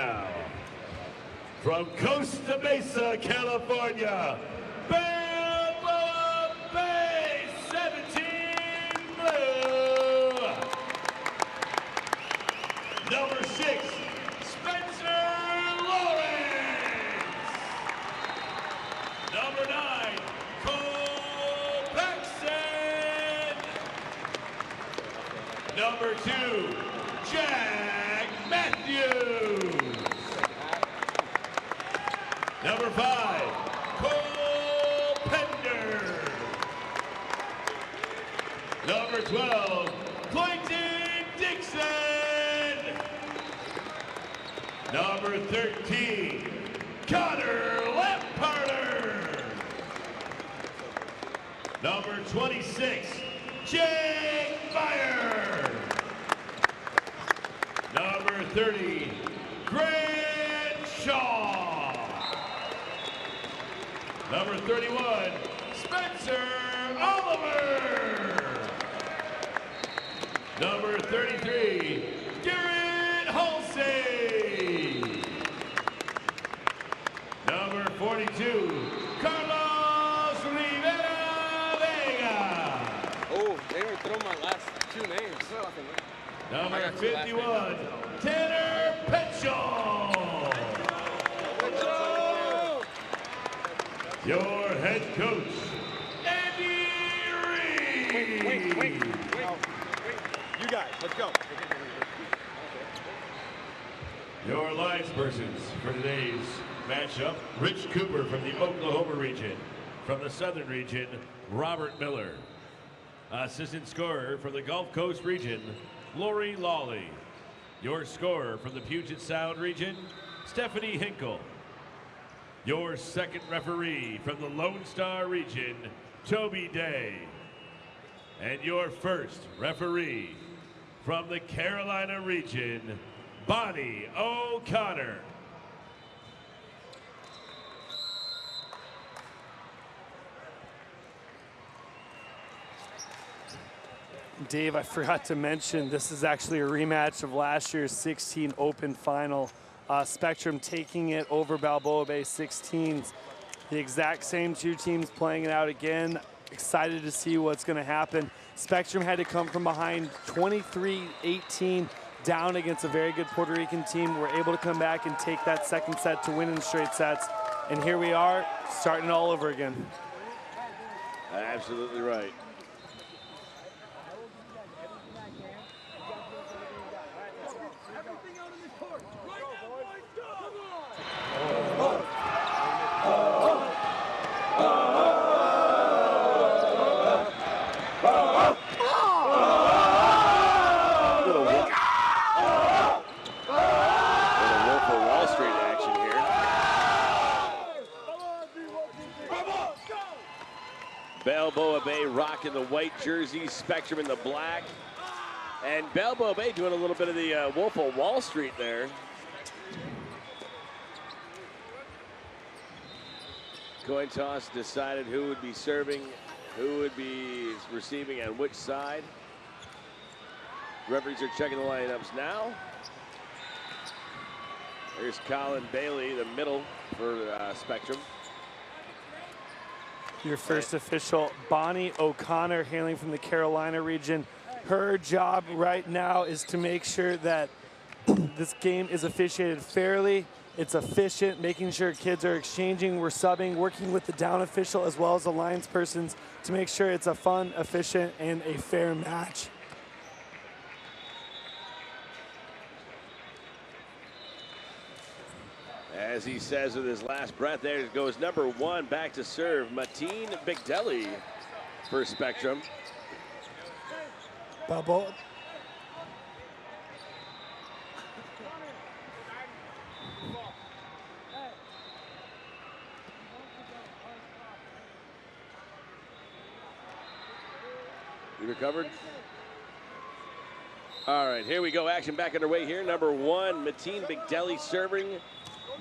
now, from Costa Mesa, California, Balboa Bay, 17 blue. Number 6, Spencer Lawrence. Number 9, Paxson. Number 2, Mathews. Number 5, Pender. Number 12, Dickinson. Number 13, Lamparter. Number 26, Meyer. Number 30, Petchul. Number 31, Spencer Olivier. Number 33, Garrett Halsey. Number 42, Rivera-Vega. Oh, they were throwing my last 2 names. Number 51, Petchul. Your head coach, Andy Reed. Wait. You guys, let's go. Your linespersons for today's matchup, Rich Cooper from the Oklahoma region. From the Southern region, Robert Miller. Assistant scorer from the Gulf Coast region, Lori Lawley. Your scorer from the Puget Sound region, Stephanie Hinkle. Your second referee from the Lone Star region, Toby Day. And your first referee from the Carolina region, Bonnie O'Connor. Dave, I forgot to mention, this is actually a rematch of last year's 16 Open final. Spectrum taking it over Balboa Bay 16s. The exact same 2 teams playing it out again. Excited to see what's going to happen. Spectrum had to come from behind 23-18 down against a very good Puerto Rican team. We're able to come back and take that second set to win in straight sets. And here we are, starting all over again. Absolutely right. Balboa Bay rocking the white jersey, Spectrum in the black. And Balboa Bay doing a little bit of the Wolf of Wall Street there. Coin toss decided who would be serving, who would be receiving on which side. Referees are checking the lineups now. There's Colin Bailey, the middle for Spectrum. Your first official, Bonnie O'Connor, hailing from the Carolina region. Her job right now is to make sure that this game is officiated fairly, it's efficient, making sure kids are exchanging, we're subbing, working with the down official as well as the linespersons to make sure it's a fun, efficient, and a fair match. As he says with his last breath, there goes number 1 back to serve, Mateen Bigdelli for Spectrum. Balboa. You recovered? All right, here we go. Action back underway here. Number 1, Mateen Bigdelli serving.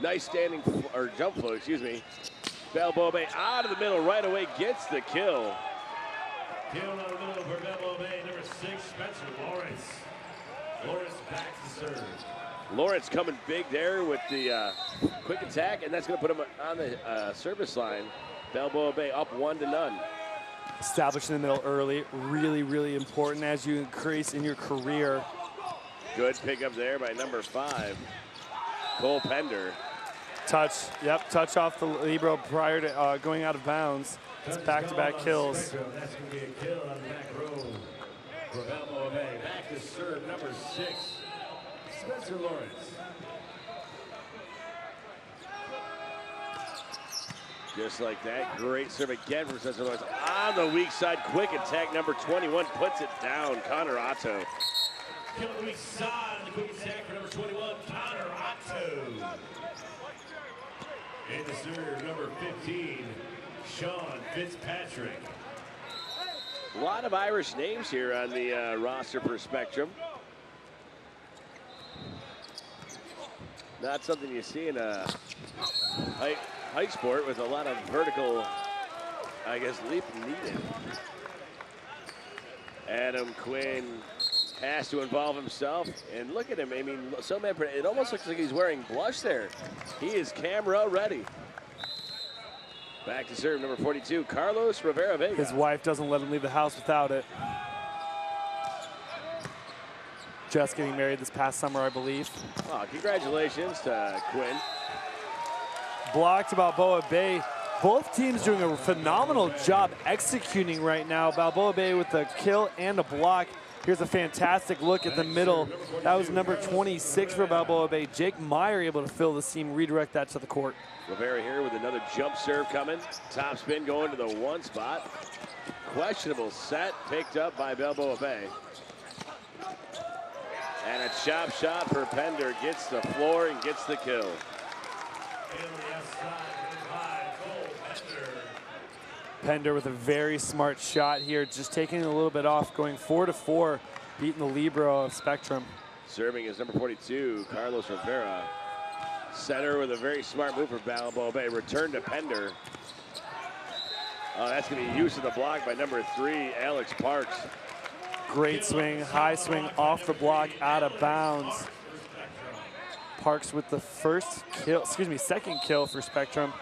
Nice standing, or jump flow, excuse me. Balboa Bay out of the middle right away, gets the kill. Kill out of the middle for Balboa Bay, number 6, Spencer Lawrence. Lawrence back to serve. Lawrence coming big there with the quick attack, and that's going to put him on the service line. Balboa Bay up 1-0. Establish in the middle early, really, really important as you increase in your career. Good pickup there by number 5, Cole Pender. Touch, yep, touch off the libero prior to going out of bounds. It's back-to-back kills. That's going to be a kill on the back row for Balboa Bay. Back to serve number 6, Spencer Lawrence. Just like that, great serve again from Spencer Lawrence. On the weak side, quick attack, number 21 puts it down, Connor Otto. Kill on the weak side, the quick attack for number 21, Connor Otto. And to serve number 15, Sean Fitzpatrick. A lot of Irish names here on the roster for Spectrum. Not something you see in a height sport with a lot of vertical, I guess, leap needed. Adam Quinn has to involve himself, and look at him. I mean, so many, it almost looks like he's wearing blush there. He is camera ready. Back to serve number 42, Carlos Rivera-Vega. His wife doesn't let him leave the house without it. Just getting married this past summer, I believe. Oh, congratulations to Quinn. Blocked Balboa Bay. Both teams doing a phenomenal job executing right now. Balboa Bay with a kill and a block. Here's a fantastic look at the middle. That was number 26 for Balboa Bay. Jake Meyer able to fill the seam, redirect that to the court. Rivera here with another jump serve coming. Top spin going to the 1 spot. Questionable set picked up by Balboa Bay. And a chop shot for Pender. Gets the floor and gets the kill. Pender with a very smart shot here, just taking a little bit off, going 4-4, beating the libero of Spectrum. Serving is number 42, Carlos Rivera. Center with a very smart move for Balboa Bay. Return to Pender. Oh, that's going to be use of the block by number 3, Alex Parks. Great swing, high swing off the block, out of bounds. Parks with the second kill for Spectrum.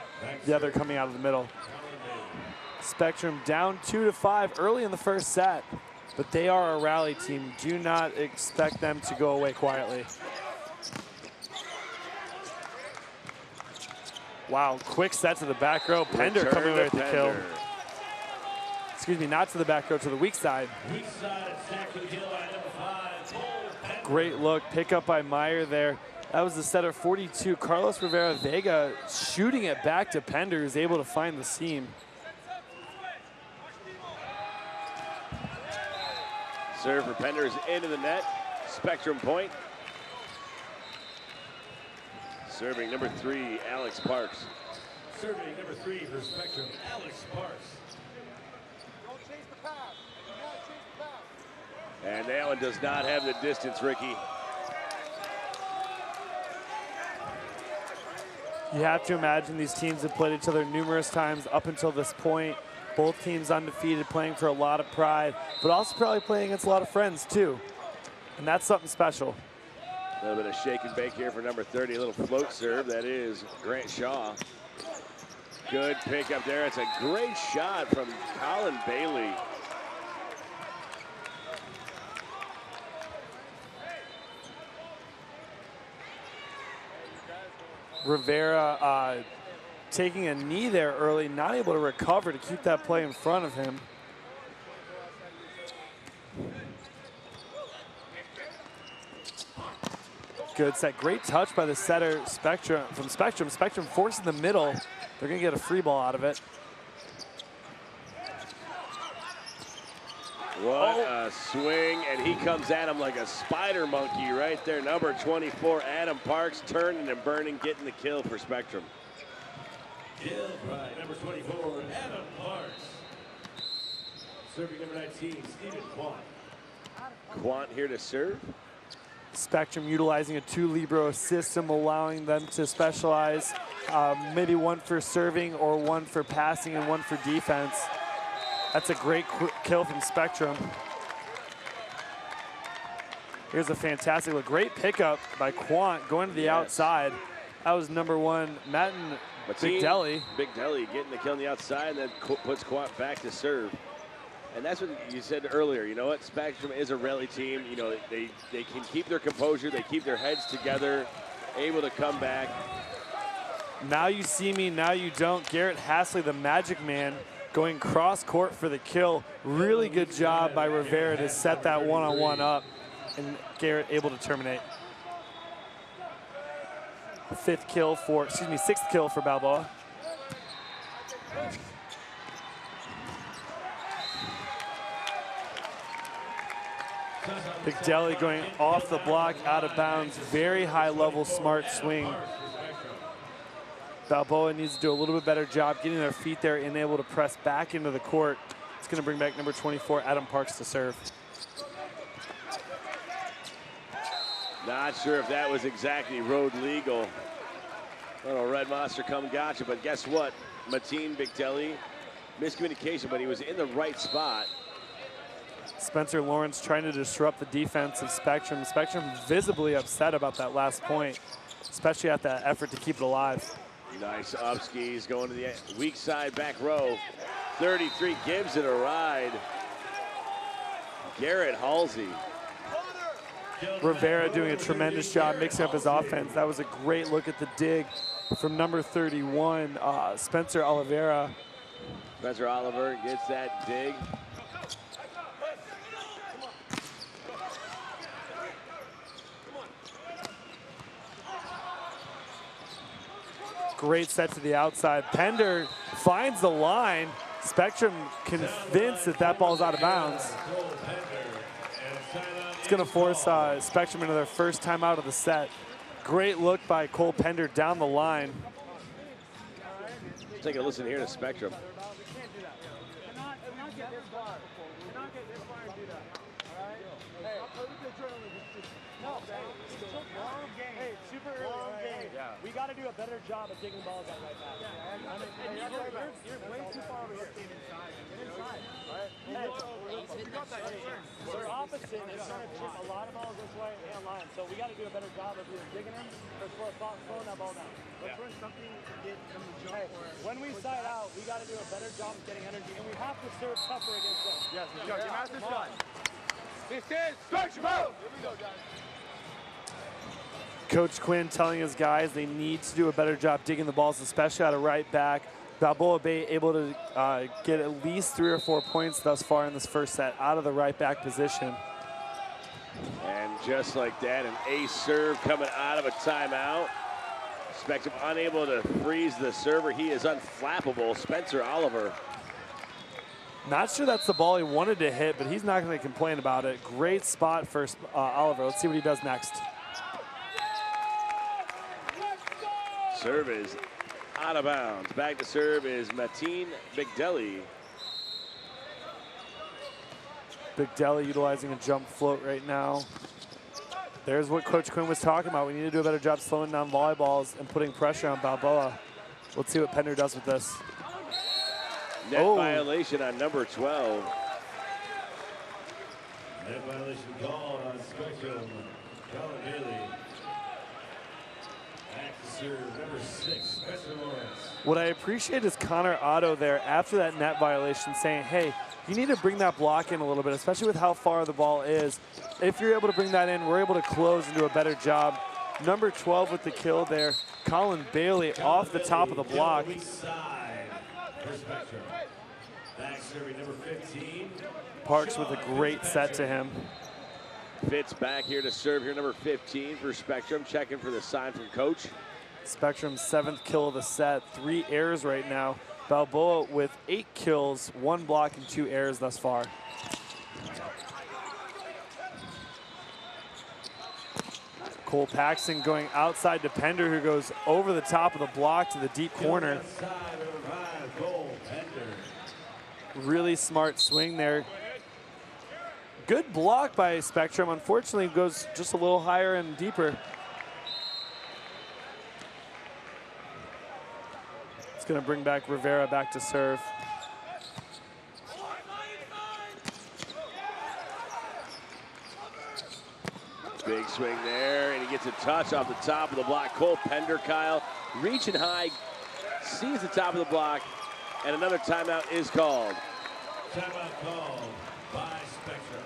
The other coming out of the middle. Spectrum down 2-5 early in the first set, but they are a rally team. Do not expect them to go away quietly. Wow, quick set to the back row. Pender coming away with the kill. Excuse me, not to the back row, to the weak side. Weak side attack for the kill by number 5, Cole Pender. Great look, pick up by Meyer there. That was the setter 42. Carlos Rivera-Vega shooting it back to Pender, is able to find the seam. Serve for Pender is into the net. Spectrum point. Serving number 3, Alex Parks. Serving number 3 for Spectrum, Alex Parks. And that one does not have the distance, Ricky. You have to imagine these teams have played each other numerous times up until this point. Both teams undefeated, playing for a lot of pride, but also probably playing against a lot of friends too. And that's something special. A little bit of shake and bake here for number 30, a little float serve. That is Grant Shaw. Good pick up there. It's a great shot from Colin Bailey. Rivera taking a knee there early, not able to recover to keep that play in front of him. Good set, great touch by the setter Spectrum from Spectrum. Spectrum forcing the middle. They're gonna get a free ball out of it. What a swing, and he comes at him like a spider monkey right there. Number 24, Adam Parks, turning and burning, getting the kill for Spectrum. Kill by number 24, Adam Parks. Serving number 19, Stephen Quant. Quant here to serve. Spectrum utilizing a 2 libero system, allowing them to specialize, maybe one for serving or one for passing and one for defense. That's a great kill from Spectrum. Here's a fantastic look. Great pickup by Quant going to the outside. That was number 1, Matten Big Deli. Big Deli getting the kill on the outside and then puts Quant back to serve. And that's what you said earlier. You know what? Spectrum is a rally team. You know, they can keep their composure. They keep their heads together, able to come back. Now you see me, now you don't. Garrett Halsey, the magic man, going cross court for the kill. Really good job by Rivera to set that one-on-one up, and Garrett able to terminate. Sixth kill for Balboa. Big Deli going off the block, out of bounds. Very high level, smart swing. Balboa needs to do a little bit better job getting their feet there and able to press back into the court. It's going to bring back number 24, Adam Parks, to serve. Not sure if that was exactly road legal. Little Red Monster come gotcha, but guess what? Mateen Big Deli, miscommunication, but he was in the right spot. Spencer Lawrence trying to disrupt the defense of Spectrum. Spectrum visibly upset about that last point, especially at that effort to keep it alive. Nice up skis going to the weak side back row. 33 gives it a ride. Garrett Halsey. Rivera doing a tremendous job mixing up his offense. That was a great look at the dig from number 31, Spencer Olivier. Spencer Oliver gets that dig. Great set to the outside. Pender finds the line. Spectrum convinced that that ball's out of bounds. It's going to force Spectrum into their first time out of the set. Great look by Cole Pender down the line. Take a listen here to Spectrum. We got to do a better job of digging balls out right now. You're way too far over here. Get inside. They're opposite. They're trying to chip a lot of balls this way and line. So we got to do a better job of either digging them or slowing that ball down. Let's run something to get them to jump. When we side out, we got to do a better job of getting energy, and we have to serve tougher against them. Yes, let's go. Get Mathews shot. This is Spectrum out. Here we go, guys. Coach Quinn telling his guys they need to do a better job digging the balls, especially out of right back. Balboa Bay able to get at least 3 or 4 points thus far in this first set out of the right back position. And just like that, an ace serve coming out of a timeout. Spectrum unable to freeze the server. He is unflappable, Spencer Oliver. Not sure that's the ball he wanted to hit, but he's not going to complain about it. Great spot for Oliver. Let's see what he does next. Serve is out of bounds. Back to serve is Mateen Big Deli. Big Deli utilizing a jump float right now. There's what Coach Quinn was talking about. We need to do a better job slowing down volleyballs and putting pressure on Balboa. Let's see what Pender does with this. Net violation on number 12. Net violation called on Spectrum. Colin Bailey. Back to serve number 6, Spencer Lawrence. What I appreciate is Connor Otto there after that net violation saying, hey, you need to bring that block in a little bit, especially with how far the ball is. If you're able to bring that in, we're able to close and do a better job. Number 12 with the kill there, Colin Bailey off the top of the block. Back serving number 15. Parks with a great set to him. Fitz back here to serve here, number 15 for Spectrum, checking for the sign from coach. Spectrum's 7th kill of the set, 3 errors right now. Balboa with 8 kills, 1 block and 2 errors thus far. Cole Paxson going outside to Pender, who goes over the top of the block to the deep corner. Really smart swing there. Good block by Spectrum. Unfortunately, it goes just a little higher and deeper. It's going to bring back Rivera back to serve. Big swing there, and he gets a touch off the top of the block. Cole Pender, Kyle, reaching high, sees the top of the block, and another timeout is called. Timeout called by Spectrum.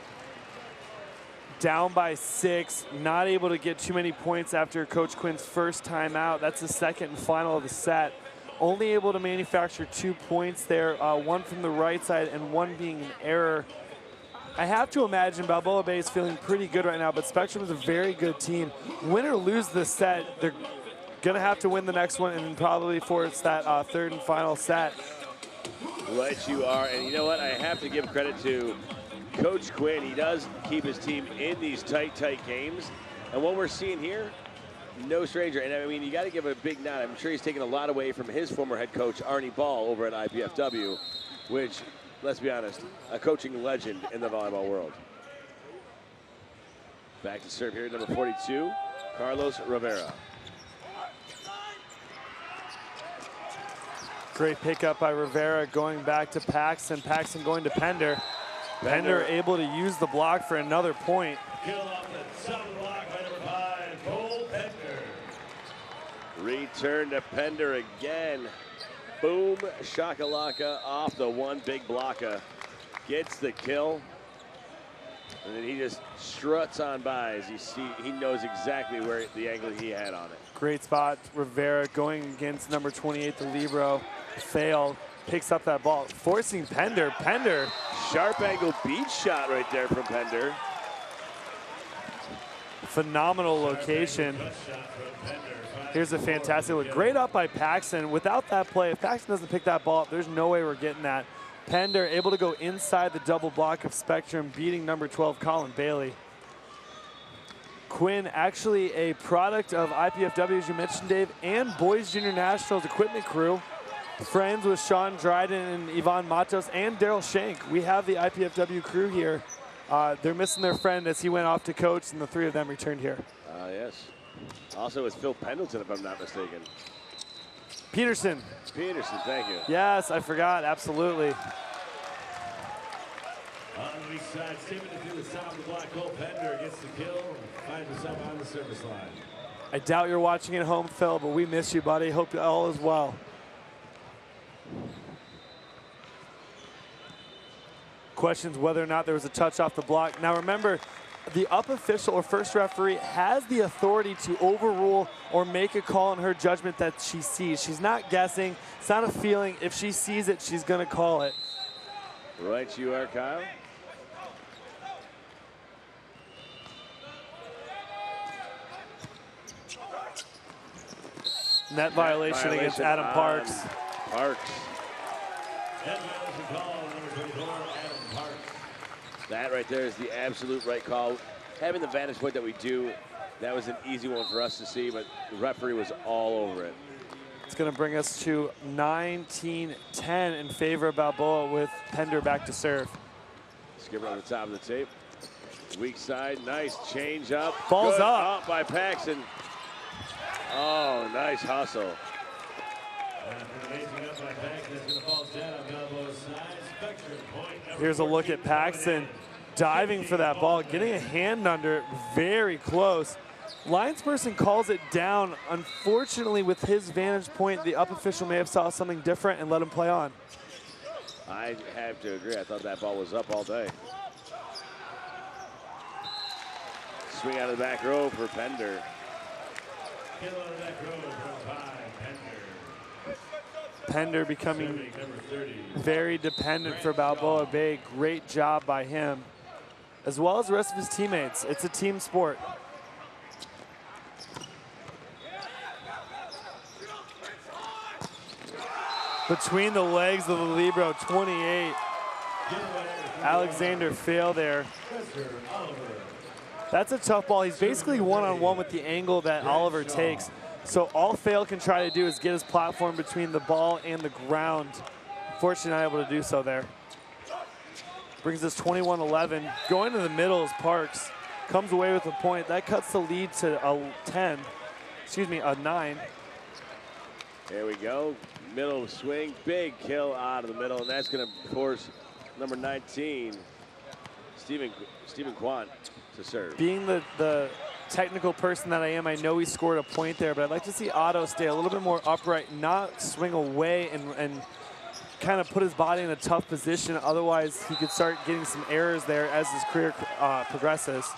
Down by 6, not able to get too many points after Coach Quinn's first timeout. That's the second and final of the set. Only able to manufacture 2 points there, one from the right side and one being an error. I have to imagine Balboa Bay is feeling pretty good right now, but Spectrum is a very good team. Win or lose this set, they're gonna have to win the next one and probably force that third and final set. Right you are, and you know what? I have to give credit to Coach Quinn. He does keep his team in these tight games. And what we're seeing here, no stranger. And I mean, you got to give a big nod. I'm sure he's taken a lot away from his former head coach, Arnie Ball, over at IPFW, which, let's be honest, a coaching legend in the volleyball world. Back to serve here, number 42, Carlos Rivera. Great pickup by Rivera, going back to Paxson. Paxson going to Pender. Pender able to use the block for another point. Kill off the top of the block by number 5, Cole Pender. Return to Pender again. Boom, shakalaka off the one big blocka. Gets the kill. And then he just struts on by as you see, he knows exactly where the angle he had on it. Great spot, Rivera going against number 28, the libero. Failed, picks up that ball, forcing Pender. Pender. Sharp angle beat shot right there from Pender. Phenomenal location. Here's a fantastic look. Great up by Paxson. Without that play, if Paxson doesn't pick that ball up, there's no way we're getting that. Pender able to go inside the double block of Spectrum, beating number 12, Colin Bailey. Quinn, actually a product of IPFW, as you mentioned, Dave, and Boys Junior Nationals equipment crew. Friends with Sean Dryden and Ivan Matos and Daryl Shank. We have the IPFW crew here. They're missing their friend as he went off to coach, and the 3 of them returned here. Yes. Also it's Phil Pendleton, if I'm not mistaken. Peterson. Peterson, thank you. Yes, I forgot, absolutely. On the weak side, skipping it through the top of the block, Cole Pender gets the kill, finds himself on the service line. I doubt you're watching at home, Phil, but we miss you, buddy. Hope all is well. Questions whether or not there was a touch off the block. Now remember, the up official or first referee has the authority to overrule or make a call in her judgment that she sees. She's not guessing. It's not a feeling. If she sees it, she's going to call it. Right you are, Kyle. Net violation against Adam Parks. Parks. Net violation call, number 24, Adam Parks. That right there is the absolute right call. Having the vantage point that we do, that was an easy one for us to see, but the referee was all over it. It's going to bring us to 19-10 in favor of Balboa with Pender back to serve. Skipper on the top of the tape. Weak side, nice change up. Falls Good up. by Paxson. Oh, nice hustle. Here's a look at Paxson diving for that ball, getting a hand under it, very close. Linesperson calls it down. Unfortunately, with his vantage point, the up official may have saw something different and let him play on. I have to agree. I thought that ball was up all day. Swing out of the back row for Pender. Pender becoming very dependent for Balboa Bay. Great job by him, as well as the rest of his teammates. It's a team sport. Between the legs of the libero, 28. Alexander Fail there. That's a tough ball. He's basically one-on-one with the angle that Oliver takes. So all Fail can try to do is get his platform between the ball and the ground. Fortunately, not able to do so there. Brings us 21-11. Going to the middle is Parks. Comes away with a point. That cuts the lead to a 9. There we go. Middle swing, big kill out of the middle, and that's going to force number 19, Stephen Quant, to serve. Being the technical person that I am, I know he scored a point there, but I'd like to see Otto stay a little bit more upright, not swing away and kind of put his body in a tough position. Otherwise, he could start getting some errors there as his career progresses.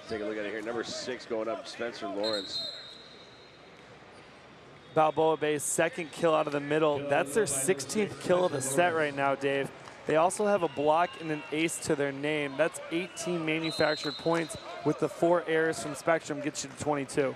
Take a look at it here. Number 6 going up, Spencer Lawrence. Balboa Bay's second kill out of the middle. That's their 16th kill of the set right now, Dave. They also have a block and an ace to their name. That's 18 manufactured points with the 4 errors from Spectrum gets you to 22.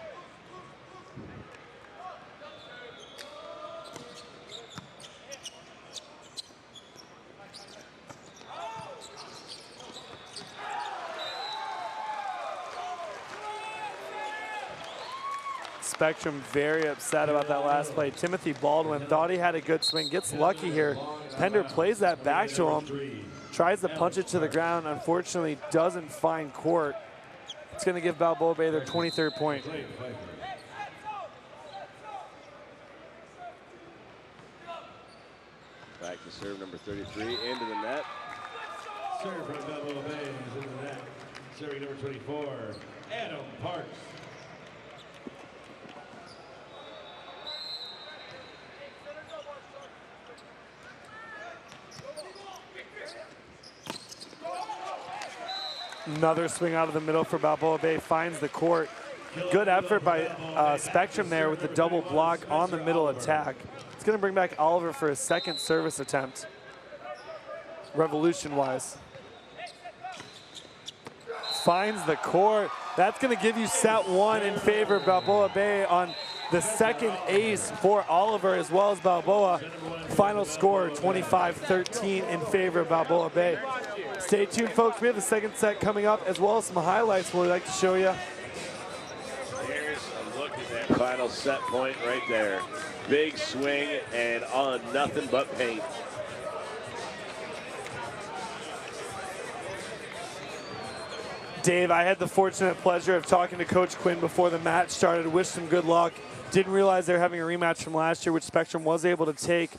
Spectrum very upset about that last play. Timothy Baldwin thought he had a good swing, gets lucky here. Pender plays that back to him, tries to punch it to the ground, unfortunately doesn't find court. It's going to give Balboa Bay their 23rd point. Back to serve number 33 into the net. Serve from Balboa Bay is in the net. Serving number 24, Adam Parks. Another swing out of the middle for Balboa Bay, finds the court. Good effort by Spectrum there with the double block on the middle attack. It's going to bring back Oliver for his second service attempt, revolution-wise. Finds the court. That's going to give you set 1 in favor of Balboa Bay on the second ace for Oliver as well as Balboa. Final score 25-13 in favor of Balboa Bay. Stay tuned, folks. We have the second set coming up as well as some highlights we'd like to show you. Here's a look at that final set point right there. Big swing and on nothing but paint. Dave, I had the fortunate pleasure of talking to Coach Quinn before the match started. Wished him good luck. Didn't realize they're having a rematch from last year, which Spectrum was able to take.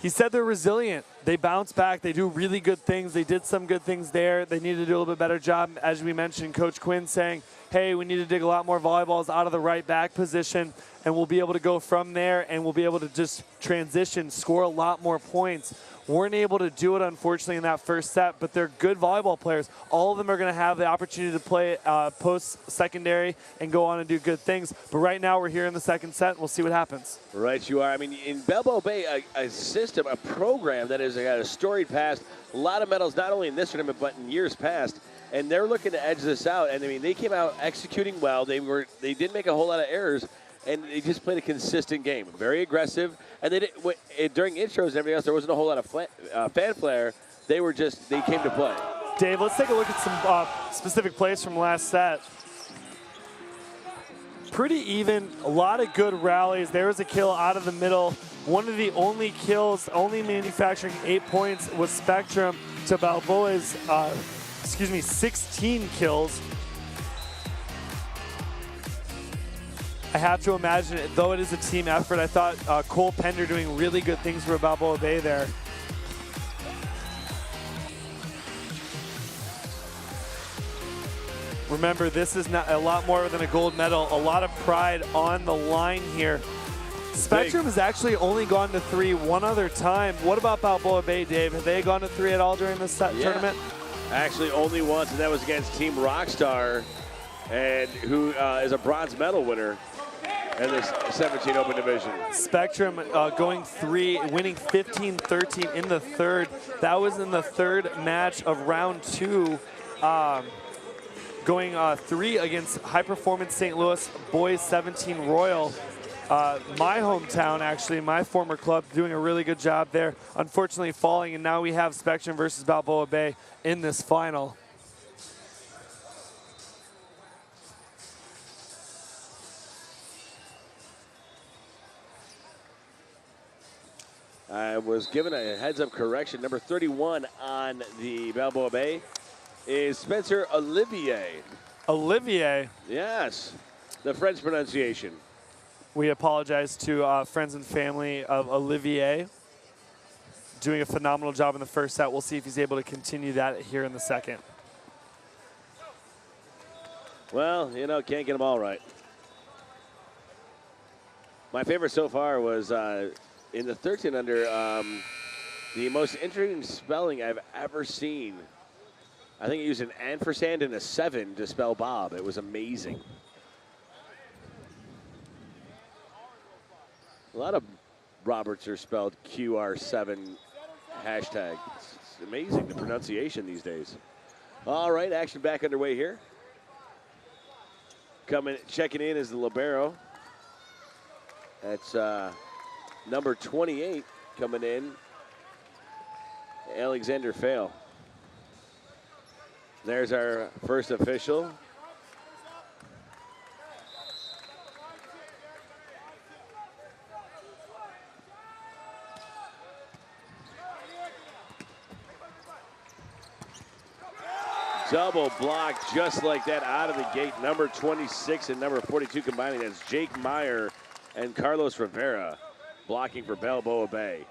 He said they're resilient. They bounce back. They do really good things. They did some good things there. They need to do a little bit better job. As we mentioned, Coach Quinn saying, hey, we need to dig a lot more volleyballs out of the right back position, and we'll be able to go from there, and we'll be able to just transition, score a lot more points. Weren't able to do it, unfortunately, in that first set, but they're good volleyball players. All of them are going to have the opportunity to play post-secondary and go on and do good things. But right now, we're here in the second set. We'll see what happens. Right you are. I mean, in Balboa Bay, a system, a program that has got a storied past, a lot of medals, not only in this tournament, but in years past. And they're looking to edge this out. And, I mean, they came out executing well. They didn't make a whole lot of errors. And they just played a consistent game, very aggressive. And they during intros and everything else, there wasn't a whole lot of fanfare. They came to play. Dave, let's take a look at some specific plays from last set. Pretty even, a lot of good rallies. There was a kill out of the middle. One of the only kills, only manufacturing 8 points was Spectrum to Balboa's, 16 kills. I have to imagine, though it is a team effort, I thought Cole Pender doing really good things for Balboa Bay there. Remember, this is not a lot more than a gold medal. A lot of pride on the line here. Spectrum has actually only gone to 3 one other time. What about Balboa Bay, Dave? Have they gone to 3 at all during this tournament? Actually, only once, and that was against Team Rockstar, and who is a bronze medal winner in this 17 Open Division. Spectrum going 3, winning 15-13 in the third. That was in the third match of round 2. Going 3 against High Performance St. Louis Boys 17 Royal. My hometown, actually, my former club, doing a really good job there. Unfortunately falling, and now we have Spectrum versus Balboa Bay in this final. I was given a heads-up correction. Number 31 on the Balboa Bay is Spencer Olivier. Olivier? Yes, the French pronunciation. We apologize to friends and family of Olivier. doing a phenomenal job in the first set. We'll see if he's able to continue that here in the second. Well, you know, can't get them all right. My favorite so far was in the 13 under, the most interesting spelling I've ever seen. I think he used an ampersand and a 7 to spell Bob. It was amazing. A lot of Roberts are spelled QR7 hashtag. It's amazing, the pronunciation these days. All right, action back underway here. Checking in is the libero. That's number 28 coming in, Alexander Fail. There's our first official. Double block just like that out of the gate. Number 26 and number 42 combining. That's Jake Meyer and Carlos Rivera blocking for Balboa Bay.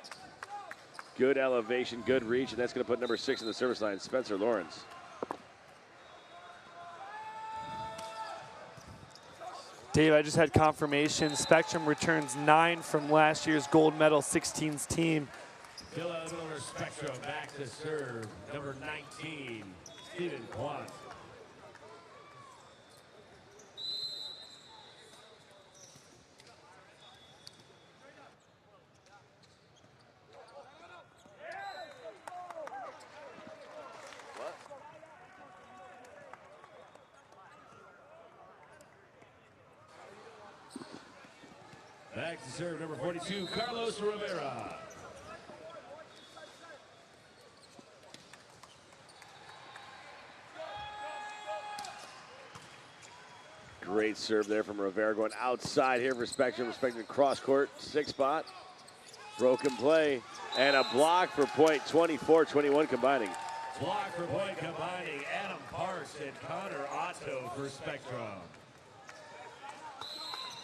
Good elevation, good reach, and that's going to put number 6 in the service line, Spencer Lawrence. Dave, I just had confirmation. Spectrum returns 9 from last year's gold medal 16s team. Still out of the middle of Spectrum, back to serve, number 19, Stephen Quant. Back to serve, number 42, Carlos Rivera. Great serve there from Rivera, going outside here for Spectrum. Spectrum cross court, 6 spot. Broken play, and a block for point, 24-21 combining. Block for point combining, Adam Parks and Connor Otto for Spectrum.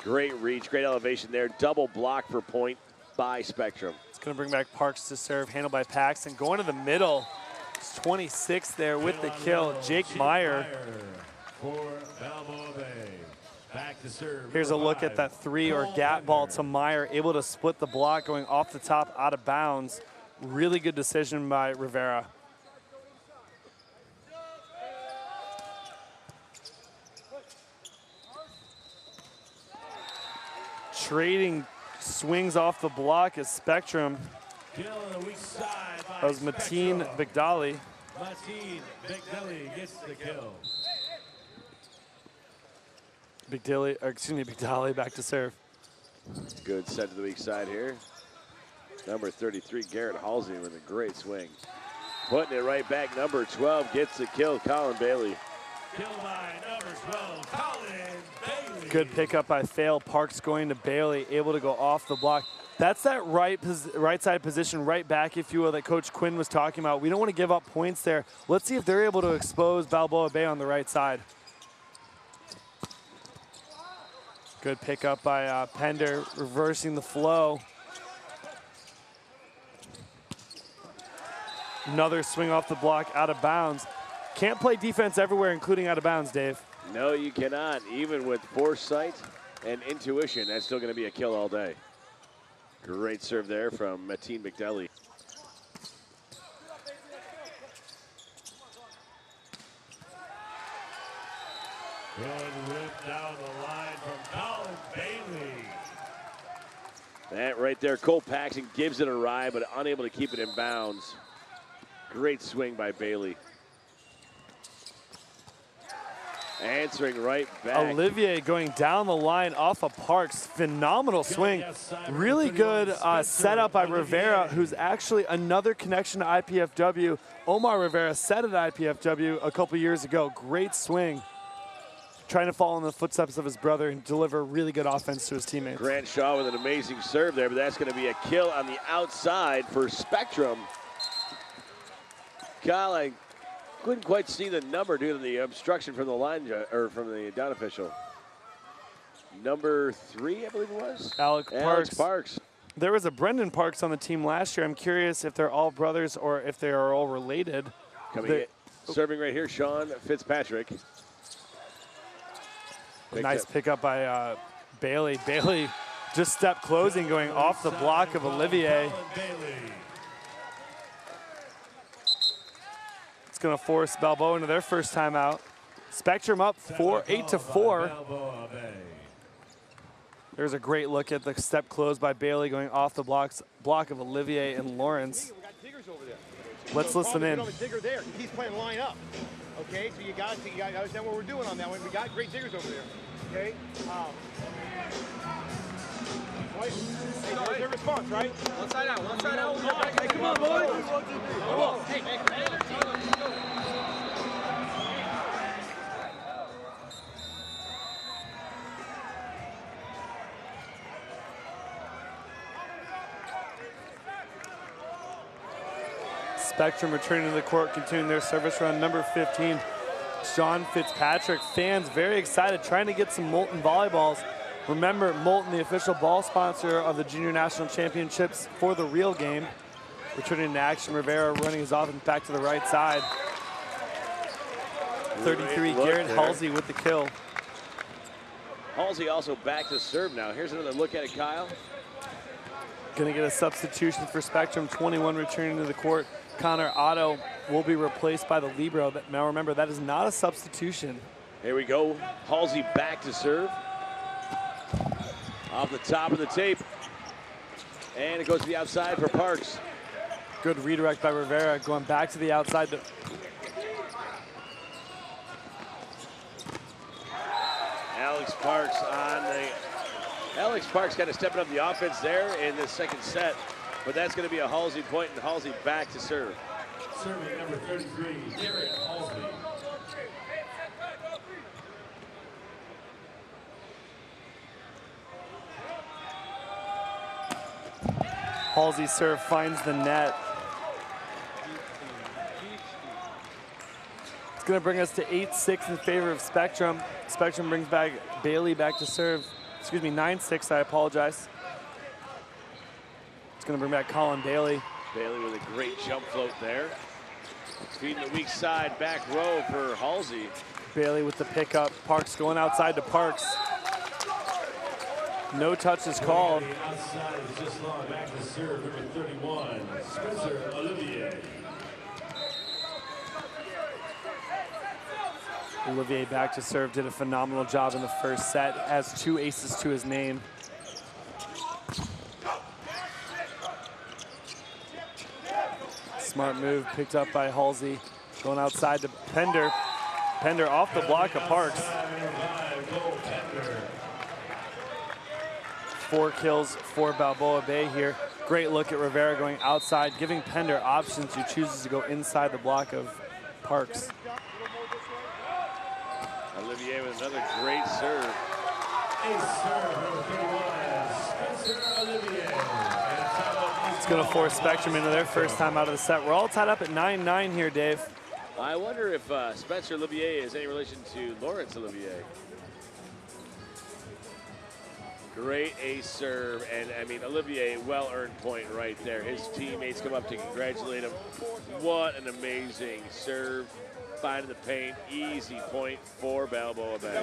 Great reach, great elevation there. Double block for point by Spectrum. It's going to bring back Parks to serve, handled by Paxson. Going to the middle, it's 26 there with the kill. Jake Meyer. For Balboa Bay. Back to serve. Here's a look at that 3 or gap ball to Meyer, able to split the block, going off the top, out of bounds. Really good decision by Rivera. Trading swings off the block as Spectrum. That was Mateen Bigdali. Mateen Bigdali gets the kill. Bigdali back to serve. Good set to the weak side here. Number 33, Garrett Halsey with a great swing. Putting it right back, number 12 gets the kill, Colin Bailey. Kill by number 12, Colin Bailey. Good pickup by Fail. Parks going to Bailey, able to go off the block. That's that right side position, right back, if you will, that Coach Quinn was talking about. We don't want to give up points there. Let's see if they're able to expose Balboa Bay on the right side. Good pickup by Pender, reversing the flow. Another swing off the block, out of bounds. Can't play defense everywhere, including out of bounds, Dave. No, you cannot. Even with foresight and intuition, that's still going to be a kill all day. Great serve there from Mateen Bigdali. Good whip down the line from Colin Bailey. That right there, Cole Paxson gives it a ride, but unable to keep it in bounds. Great swing by Bailey. Answering right back. Olivier going down the line off of Parks. Phenomenal swing. Really good setup by Rivera, who's actually another connection to IPFW. Omar Rivera set at IPFW a couple years ago. Great swing. Trying to follow in the footsteps of his brother and deliver really good offense to his teammates. Grant Shaw with an amazing serve there, but that's going to be a kill on the outside for Spectrum. Kyle, I couldn't quite see the number due to the obstruction from the line, or from the down official. Number 3, I believe it was? Alex Parks. There was a Brendan Parks on the team last year. I'm curious if they're all brothers or if they are all related. Coming in, serving right here, Sean Fitzpatrick. Nice pickup by Bailey. Bailey just step closing, going off the block of Olivier. It's going to force Balboa into their first timeout. Spectrum up 8-4. There's a great look at the step close by Bailey going off the block of Olivier and Lawrence. Let's listen in. Digger there. He's playing line up. Okay, so you got to understand what we're doing on that one. We got great diggers over there. Okay. Hey, there's their response, right? One side out, one side out. Hey, come on, boys. Come on. Hey. Spectrum returning to the court, continuing their service run. Number 15, Sean Fitzpatrick. Fans very excited, trying to get some Molten volleyballs. Remember, Molten, the official ball sponsor of the Junior National Championships for the real game. Returning to action, Rivera running his offense back to the right side. 33, Garrett Halsey with the kill. Halsey also back to serve now. Here's another look at it, Kyle. Gonna get a substitution for Spectrum. 21 returning to the court. Connor Otto will be replaced by the libero. Now remember, that is not a substitution. Here we go. Halsey back to serve. Off the top of the tape. And it goes to the outside for Parks. Good redirect by Rivera, going back to the outside. Alex Parks kind of stepping up the offense there in the second set. But that's going to be a Halsey point, and Halsey back to serve. Serving number 33, Garrett Halsey. Halsey's serve finds the net. It's going to bring us to 8-6 in favor of Spectrum. Spectrum brings back Bailey back to serve. Excuse me, 9-6, I apologize. It's going to bring back Colin Bailey. Bailey with a great jump float there. Feeding the weak side, back row for Halsey. Bailey with the pickup. Parks going outside to Parks. No touch is called. Outside is just long. Back to serve, number 31, Spencer Olivier. Olivier back to serve, did a phenomenal job in the first set. Has 2 aces to his name. Smart move picked up by Halsey. Going outside to Pender. Pender off the block of Parks. 4 kills for Balboa Bay here. Great look at Rivera going outside, giving Pender options who chooses to go inside the block of Parks. Olivier with another great serve. Ace serve, number 31, Spencer Olivier. It's going to force Spectrum into their first time out of the set. We're all tied up at 9-9 here, Dave. I wonder if Spencer Olivier is any relation to Lawrence Olivier. Great ace serve, and I mean, Olivier, well-earned point right there. His teammates come up to congratulate him. What an amazing serve. Finding the paint, easy point for Balboa Bay.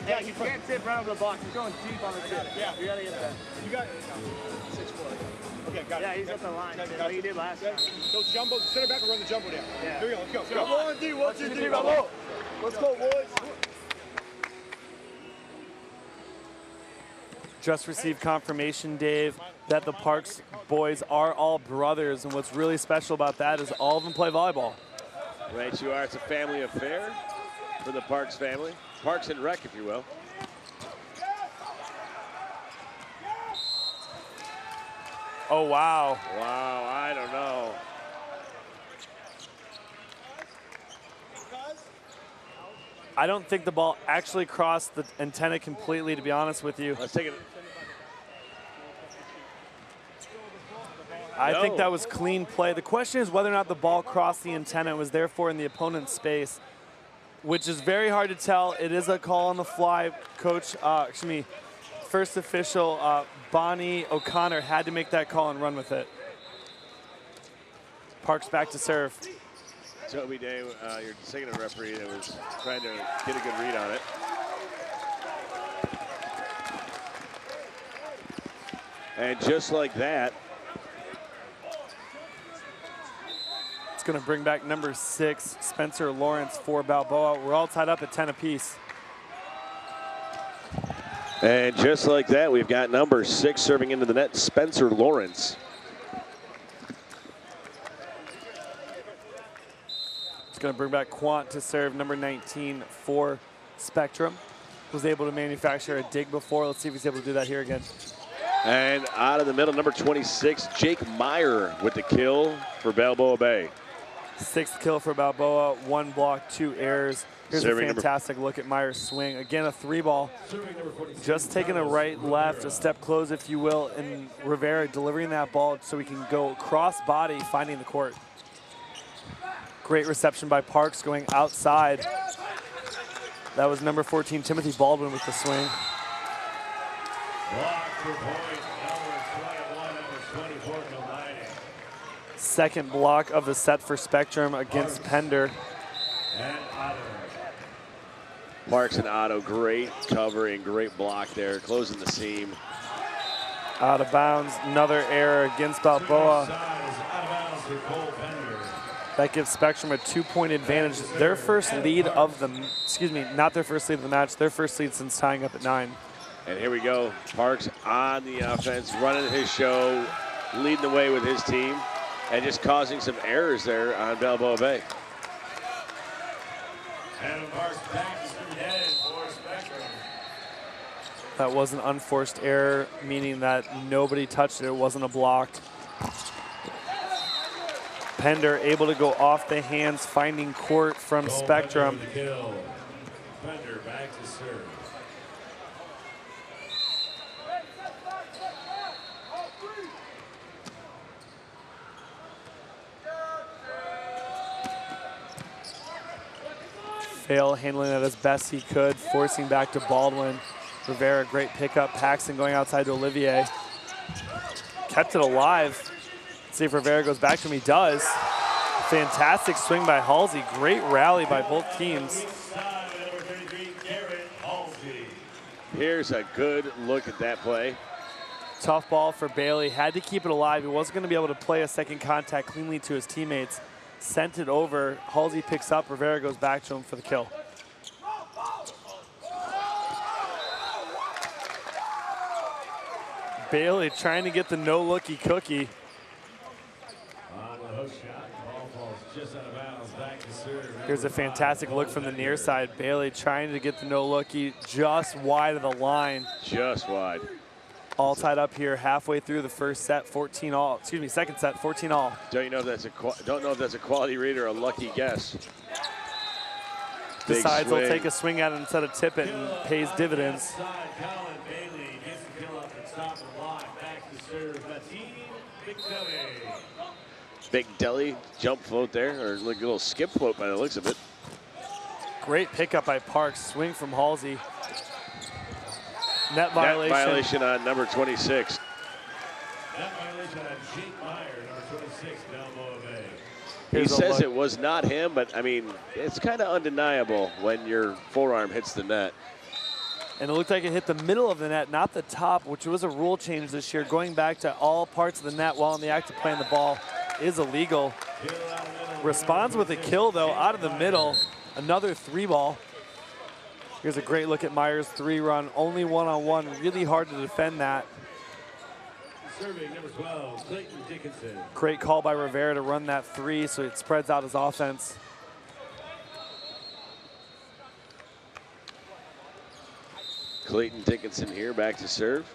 Yeah, you can't tip right over the block. You're going deep on the tip. Yeah, you gotta get that. You got 6-4. Okay, got it. Yeah, he's at the line. Like he did last time. So jumbo, center back and run the jumbo down. Yeah. Here we go, let's go. Come on, D, 1, 2, 3, Balboa. Let's go, boys. Just received confirmation, Dave, that the Parks boys are all brothers, and what's really special about that is all of them play volleyball. Right you are, it's a family affair for the Parks family. Parks and Rec, if you will. Oh, wow. Wow, I don't know. I don't think the ball actually crossed the antenna completely, to be honest with you. Let's take it. I think that was clean play. The question is whether or not the ball crossed the antenna and was therefore in the opponent's space, which is very hard to tell. It is a call on the fly, Coach, first official, Bonnie O'Connor, had to make that call and run with it. Parks back to serve. Toby Day, your second referee, that was trying to get a good read on it. And just like that, it's going to bring back number 6, Spencer Lawrence for Balboa. We're all tied up at 10 apiece. and just like that, we've got number 6 serving into the net, Spencer Lawrence. It's going to bring back Quant to serve, number 19 for Spectrum. Was able to manufacture a dig before. Let's see if he's able to do that here again. And out of the middle, number 26, Jake Meyer with the kill for Balboa Bay. 6th kill for Balboa, 1 block, 2 errors. Here's Serving a fantastic look at Meyer's swing. Again, a 3-ball. Just taking a right, left, a step close, if you will, and Rivera delivering that ball so we can go cross body, finding the court. Great reception by Parks going outside. That was number 14, Timothy Baldwin with the swing. Block for point, number 21, number 24, Galani. Second block of the set for Spectrum against Pender. And Otto. Parks and Otto, great covering, great block there, closing the seam. Out of bounds, another error against Balboa. Out of bounds for Cole Pender. That gives Spectrum a 2-point advantage. Their first lead of the, excuse me, not their first lead of the match, their first lead since tying up at 9. And here we go, Parks on the offense, running his show, leading the way with his team, and just causing some errors there on Balboa Bay. Adam Parks back to serve head for Spectrum. That was an unforced error, meaning that nobody touched it. It wasn't a block. Pender able to go off the hands, finding court from Cole Spectrum. Pender with the kill. Pender back to serve. Fail handling it as best he could, forcing back to Baldwin. Rivera, great pickup. Paxson going outside to Olivier. Kept it alive. Let's see if Rivera goes back to him. He does. Fantastic swing by Halsey. Great rally by both teams. Number 33, Garrett Halsey. Here's a good look at that play. Tough ball for Bailey. Had to keep it alive. He wasn't going to be able to play a second contact cleanly to his teammates. Sent it over. Halsey picks up. Rivera goes back to him for the kill. Bailey trying to get the no-looky cookie. On the hook shot, ball falls just out of bounds, back to serve. Here's a fantastic look from the near side. Bailey trying to get the no-looky just wide of the line. Just wide. All tied up here halfway through the first set, 14 all. Excuse me, second set, 14 all. Don't know if that's a quality read or a lucky guess. Big Decides he'll swing. take a swing at it instead of tip it and pays dividends. Outside, Colin Bailey gets the kill up and stop the block, back to serve. Big Deli. Big Deli jump float there, or like a little skip float by the looks of it. Great pickup by Parks, swing from Halsey. Net violation. Net violation on number 26. Net violation on Jake Meyer, number 26, Balboa Bay. He says it was not him, but I mean, it's kind of undeniable when your forearm hits the net. And it looked like it hit the middle of the net, not the top, which was a rule change this year. Going back to all parts of the net while in the act of playing the ball is illegal. Responds with a kill, though, out of the middle. Another 3-ball. Here's a great look at Meyer's 3-run. Only one-on-one. Really hard to defend that. Serving number 12, Clayton Dickinson. Great call by Rivera to run that 3 so it spreads out his offense. Clayton Dickinson here, back to serve.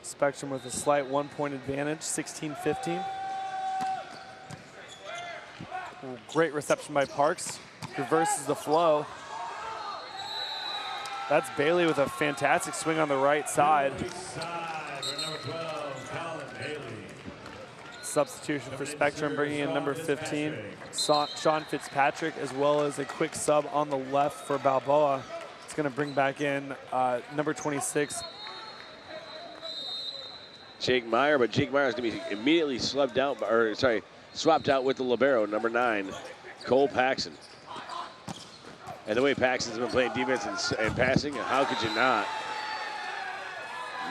Spectrum with a slight 1-point advantage, 16-15. Great reception by Parks. Reverses the flow. That's Bailey with a fantastic swing on the right side. Number 12, Colin Bailey. Substitution for Spectrum, bringing in number 15, Sean Fitzpatrick, as well as a quick sub on the left for Balboa. It's going to bring back in number 26. Jake Meyer, but Jake Meyer is going to be immediately swapped out with the libero, number 9, Cole Paxson. And the way Paxson's been playing defense and passing, how could you not?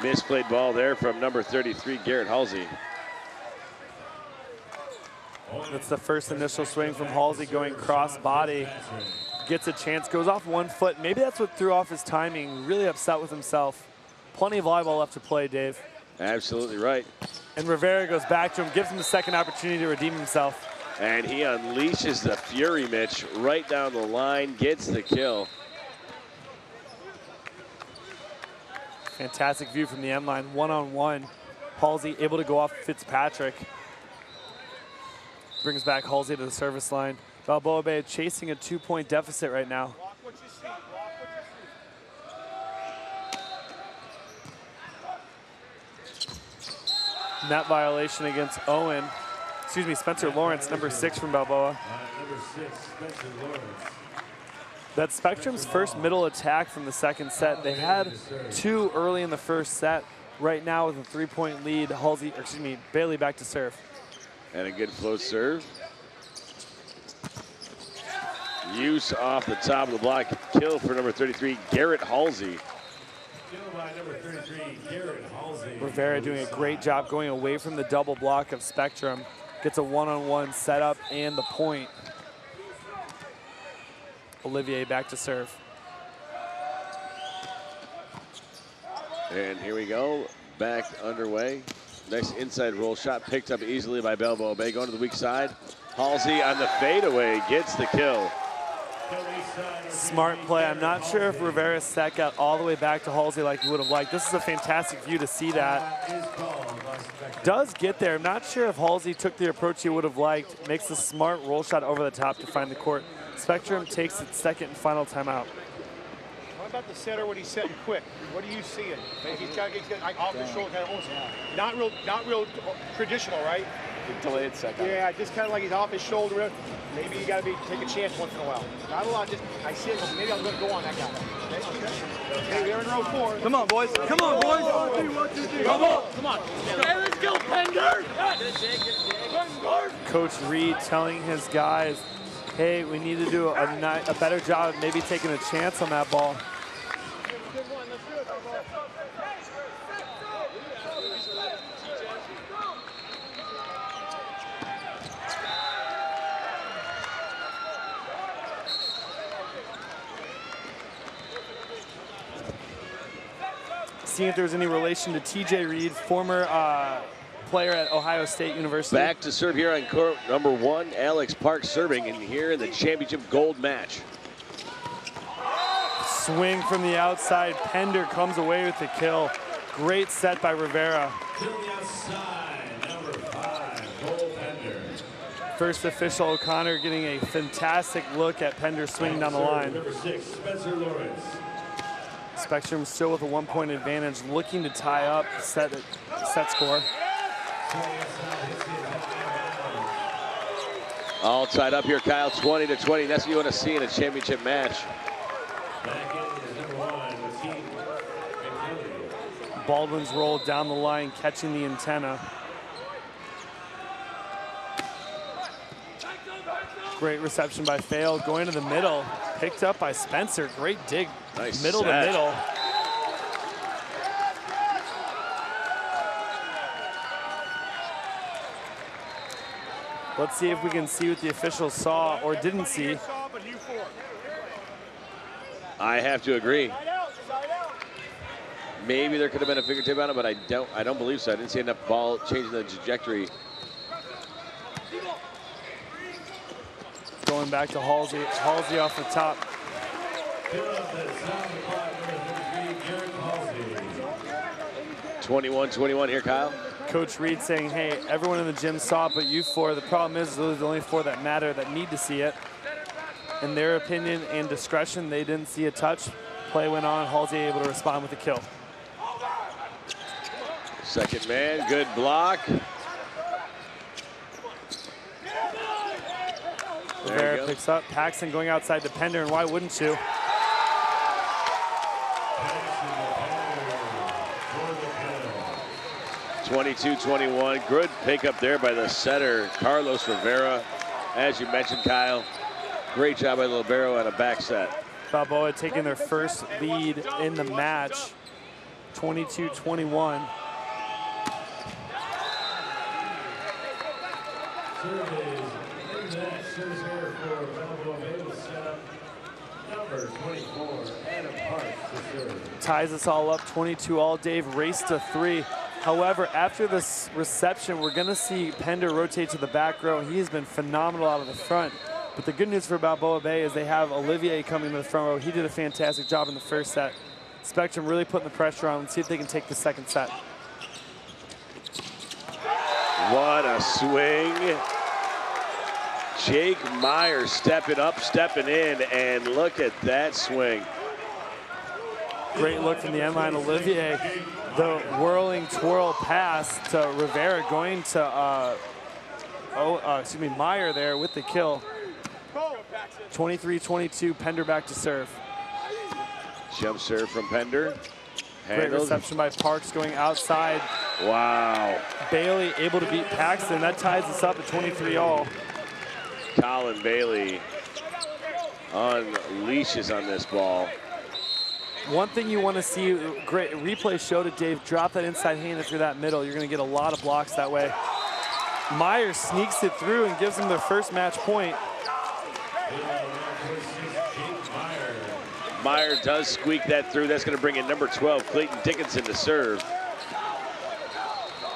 Misplayed ball there from number 33, Garrett Halsey. That's the first initial swing from Halsey going cross body. Gets a chance, goes off 1 foot. Maybe that's what threw off his timing. Really upset with himself. Plenty of volleyball left to play, Dave. Absolutely right. And Rivera goes back to him, gives him the second opportunity to redeem himself. And he unleashes the Fury Mitch right down the line, gets the kill. Fantastic view from the end line, one-on-one. Halsey able to go off Fitzpatrick. Brings back Halsey to the service line. Balboa Bay chasing a 2-point deficit right now. Block what you see. Block what you see. Net violation against Owen. Excuse me, Spencer Lawrence, number 6 from Balboa. Number 6, Spencer Lawrence. That's Spectrum's first middle attack from the second set. They had 2 early in the first set. Right now with a 3-point lead, Bailey back to serve. And a good float serve. Use off the top of the block. Kill for number 33, Garrett Halsey. Kill by number 33, Garrett Halsey. Rivera doing a great job going away from the double block of Spectrum. Gets a one-on-one setup and the point. Olivier back to serve. And here we go, back underway. Next inside roll shot picked up easily by Balboa Bay. Going to the weak side. Halsey on the fadeaway gets the kill. Smart play. I'm not sure if Rivera's set got all the way back to Halsey like he would have liked. This is a fantastic view to see that. Does get there. I'm not sure if Halsey took the approach he would have liked. Makes the smart roll shot over the top to find the court. Spectrum takes its second and final timeout. What about the setter when he's setting quick? What are you seeing? He's got like off the shoulder, kind of almost not real traditional, right? Delayed second. Yeah, just kind of like he's off his shoulder. Maybe you got to take a chance once in a while. Not a lot. Just I see it. Maybe I'm going to go on that guy. Okay, they're in row 4. Come on, boys. Come on, boys. Come on. Come on. Hey, let's go, Pender! Coach Reed telling his guys, hey, we need to do a better job of maybe taking a chance on that ball. Seeing if there's any relation to TJ Reed, former player at Ohio State University. Back to serve here on court number 1, Alex Park serving, and here in the championship gold match. Swing from the outside. Pender comes away with the kill. Great set by Rivera. Kill the outside, number 5, Cole Pender. First official O'Connor getting a fantastic look at Pender swinging down the line. Number 6, Spencer Lawrence. Spectrum still with a 1-point advantage, looking to tie up set score. All tied up here, Kyle, 20-20. That's what you want to see in a championship match. Back in is number 1, Team Petchul. Baldwin's roll down the line, catching the antenna. Great reception by Fail, going to the middle. Picked up by Spencer, great dig. Nice middle set. to middle. Let's see if we can see what the officials saw or didn't see. I have to agree. Maybe there could have been a fingertip on it, but I don't believe so. I didn't see enough ball changing the trajectory. Going back to Halsey. Halsey off the top. 21-21 here, Kyle. Coach Reed saying, hey, everyone in the gym saw it, but you 4. The problem is those are the only 4 that matter, that need to see it. In their opinion and discretion, they didn't see a touch. Play went on. Halsey able to respond with a kill. Second man, good block. Rivera picks up. Paxson going outside to Pender, and why wouldn't you? 22-21. Good pickup there by the setter, Carlos Rivera. As you mentioned, Kyle, great job by the libero on a back set. Balboa taking their first lead in the match, 22-21. Ties us all up, 22 all. Dave raced to 3. However, after this reception, we're going to see Pender rotate to the back row. He has been phenomenal out of the front. But the good news for Balboa Bay is they have Olivier coming to the front row. He did a fantastic job in the first set. Spectrum really putting the pressure on. Let's see if they can take the second set. What a swing. Jake Meyer stepping up, stepping in, and look at that swing. Great look from the end line. Olivier, the whirling twirl pass to Rivera, going to Meyer there with the kill. 23-22, Pender back to serve. Jump serve from Pender. Great reception by Parks going outside. Wow. Bailey able to beat Paxson. That ties us up at 23 all. Colin Bailey unleashes on this ball. One thing you want to see, great replay showed it, Dave, drop that inside hand if you're that middle. You're going to get a lot of blocks that way. Meyer sneaks it through and gives them their first match point. Meyer does squeak that through. That's going to bring in number 12, Clayton Dickinson, to serve.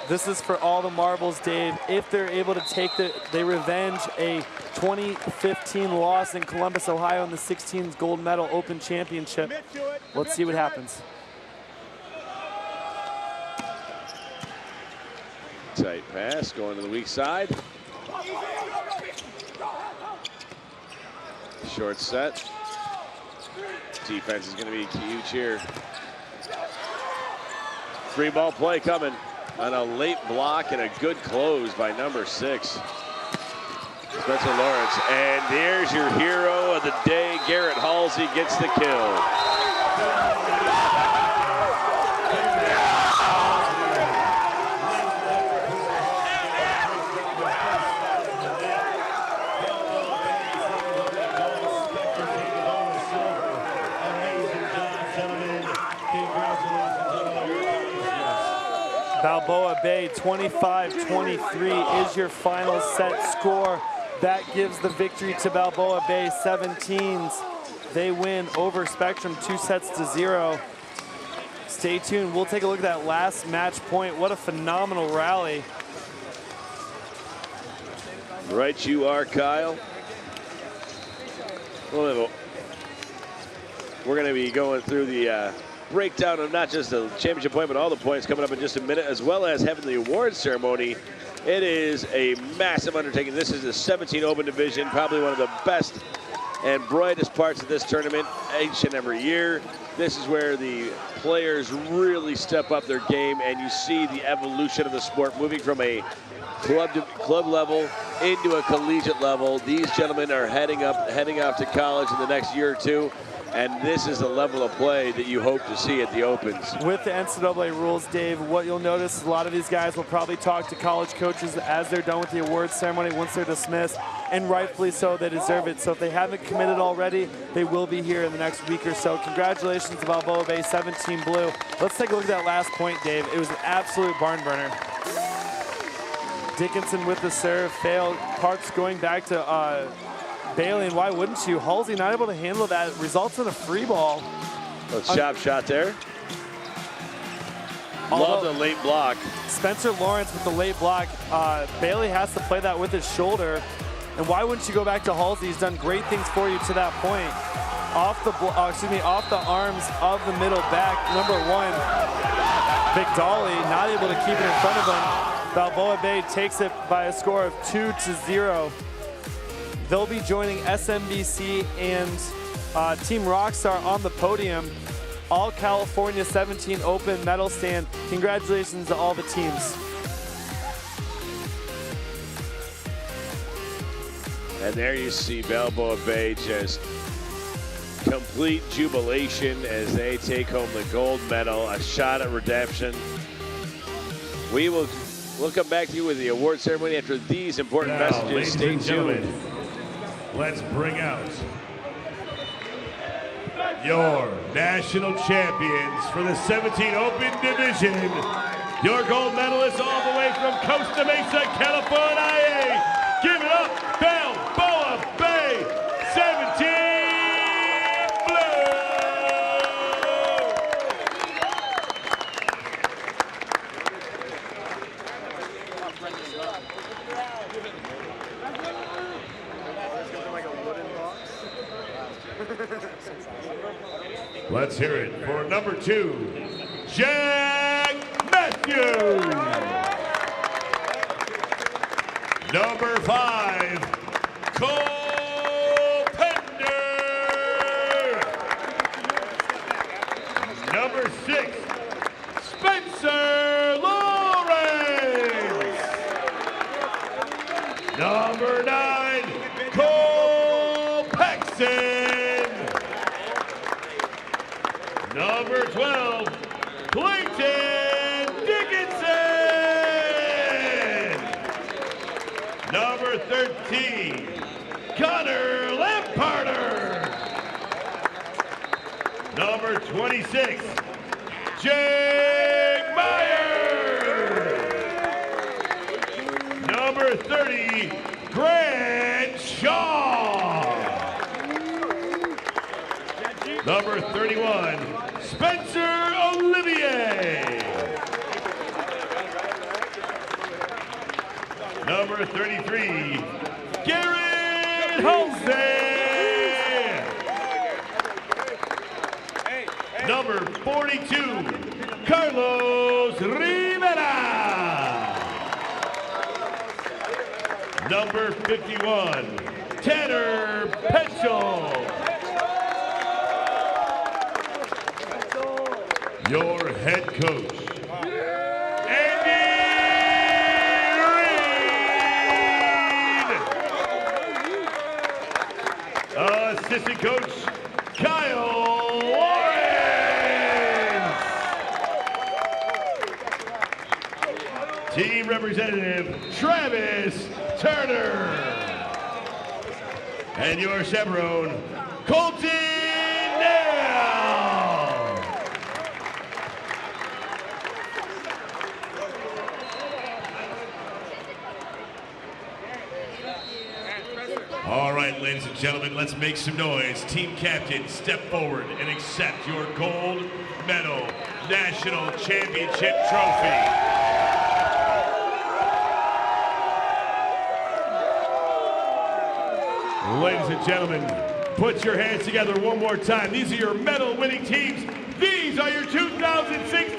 This is for all the marbles, Dave. If they're able to take they revenge a 2015 loss in Columbus, Ohio in the 16s gold medal Open Championship. Let's see what happens. Tight pass going to the weak side. Short set. Defense is going to be huge here. Free ball play coming on a late block and a good close by number 6. Spencer Lawrence. And there's your hero of the day. Garrett Halsey gets the kill. Balboa Bay 25-23 is your final set score. That gives the victory to Balboa Bay 17s. They win over Spectrum 2-0. Stay tuned. We'll take a look at that last match point. What a phenomenal rally. Right you are, Kyle. We're going to be going through the breakdown of not just the championship point, but all the points coming up in just a minute, as well as having the awards ceremony. It is a massive undertaking. This is the 17 Open Division, probably one of the best and brightest parts of this tournament each and every year. This is where the players really step up their game, and you see the evolution of the sport moving from a club level into a collegiate level. These gentlemen are heading off to college in the next year or two. And this is the level of play that you hope to see at the Opens. With the NCAA rules, Dave, what you'll notice is a lot of these guys will probably talk to college coaches as they're done with the awards ceremony once they're dismissed, and rightfully so, they deserve it. So if they haven't committed already, they will be here in the next week or so. Congratulations to Balboa Bay, 17 blue. Let's take a look at that last point, Dave. It was an absolute barn burner. Dickinson with the serve, failed. Parks going back to Bailey, and why wouldn't you? Halsey not able to handle that, results in a free ball. Chop shot there. Love the late block. Spencer Lawrence with the late block. Bailey has to play that with his shoulder. And why wouldn't you go back to Halsey? He's done great things for you to that point. Off the arms of the middle back, number 1, Vigdali, not able to keep it in front of him. Balboa Bay takes it by a score of 2-0. They'll be joining SMBC and Team Rockstar on the podium. All California 17 Open medal stand. Congratulations to all the teams. And there you see Balboa Bay just complete jubilation as they take home the gold medal, a shot at redemption. We'll come back to you with the award ceremony after these important Now, messages. ladies Stay and tuned. gentlemen, let's bring out your national champions for the 17 Open Division. Your gold medalists all the way from Costa Mesa, California. Give it up, Balboa Bay, 17 Blue. Let's hear it for number 2, Jack Mathews. Number 5, Pender. Number 6, Spencer Lawrence. Number 9, Paxson. Number 12, Clayton Dickinson. Number 13, Connor Lamparter. Number 26, Jake Meyer. Number 30, Grant Shaw. Number 31, Spencer Olivier. Number 33, Garrett Halsey. Number 42, Carlos Rivera. Number 51, Tanner Petchul. Your head coach, Andy Reed. Assistant coach, Kyle Lawrence. Team representative, Travis Turner. And your chaperone, Colton. All right, ladies and gentlemen, let's make some noise. Team captain, step forward and accept your gold medal national championship trophy. Ladies and gentlemen, put your hands together one more time. These are your medal winning teams. These are your 2016